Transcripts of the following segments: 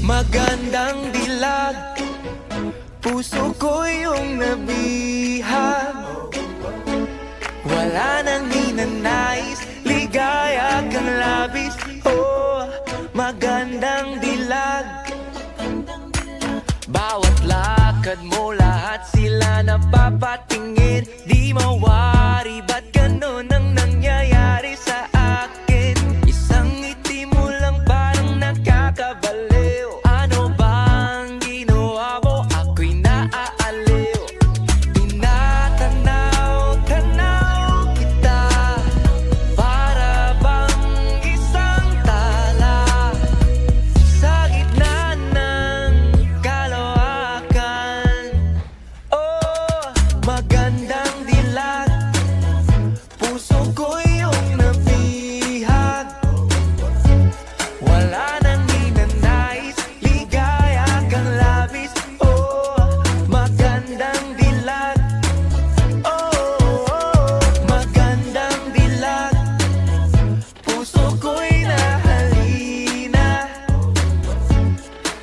Magandang dilag, puso ko yung nabihag. Wala nang ninanais, ligaya kang labis. Oh, magandang dilag. Bawat lakad mo, lahat sila napapatingin. Di mawari, ba't ganun ang nangyayari sa akin? Isang ngiti mo lang parang nakakabaliw. Ano bang ginawa mo? Ako'y naaaliw. Tinatanaw-tanaw kita, para bang isang tala sa gitna ng kalawakan. Oh, magandang dilag, puso ko yung nabihag. Wala nang ninanais, ligaya kang labis. Oh, magandang dilag. Oh, magandang dilag, puso ko'y nahalina.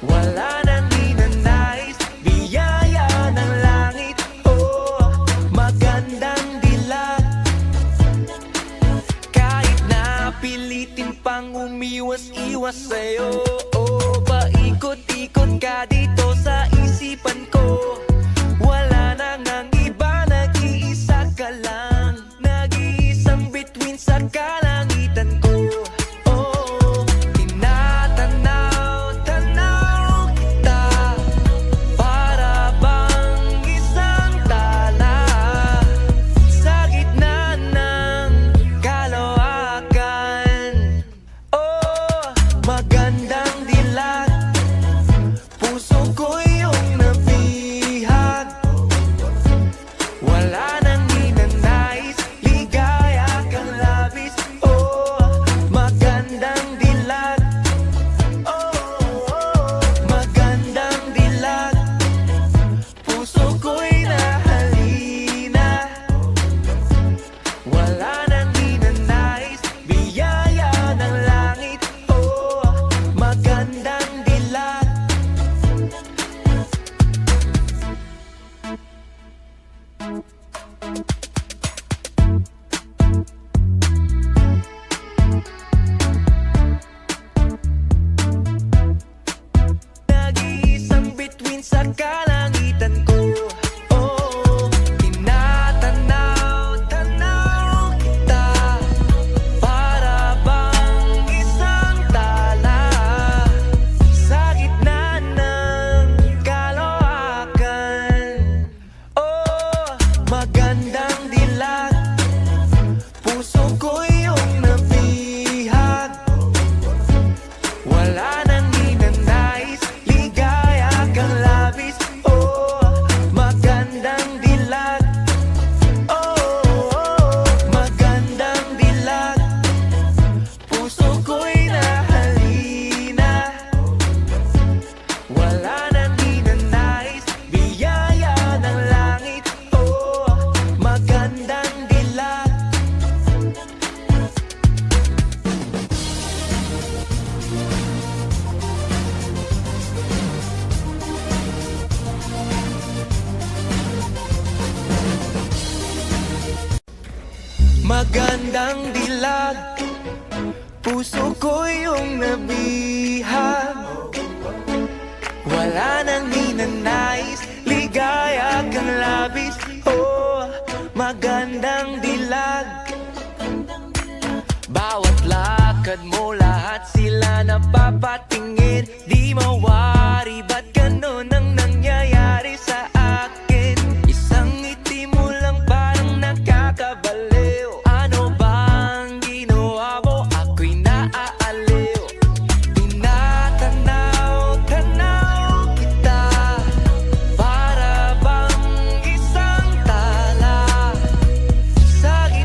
Wala nang ninanais, biyaya ng langit. Oh, magandang dilag. Kahit na pilitin pang umiwas-iwas sa'yo, oh, paikot-ikot ka dito sa isipan ko. Wala nang ang iba, nag-iisa ka lang. Nag-iisang bituin sa kalangitan ko. Oh, tinatanaw-tanaw kita, para bang isang tala sa gitna ng kalawakan. Oh, magandang dilag, puso ko yung nabihag. Wala nang ninanais, ligaya kang labis. Oh, magandang dilag. Oh, magandang dilag, puso ko'y nahalina. Wala nang ninanais, biyaya ng langit. Oh, magandang dilag. Nag-iisang bituin sa kalangitan ko. Oh, tinatanaw-tanaw kita, para bang isang tala sa gitna ng kalawakan. Oh, magandang dilag, puso ko yung nabihag. Wala nang ninanais, ligaya kang labis. Oh, magandang dilag. Oh, magandang dilag, puso ko'y nahalina. Wala nang ninanais, biyaya ng langit. Oh, magandang dilag. Magandang dilag, puso ko yung nabihag. Wala nang ninanais, ligaya kang labis. Oh, magandang dilag. Bawat lakad mo, lahat sila napapatingin. Di mawari,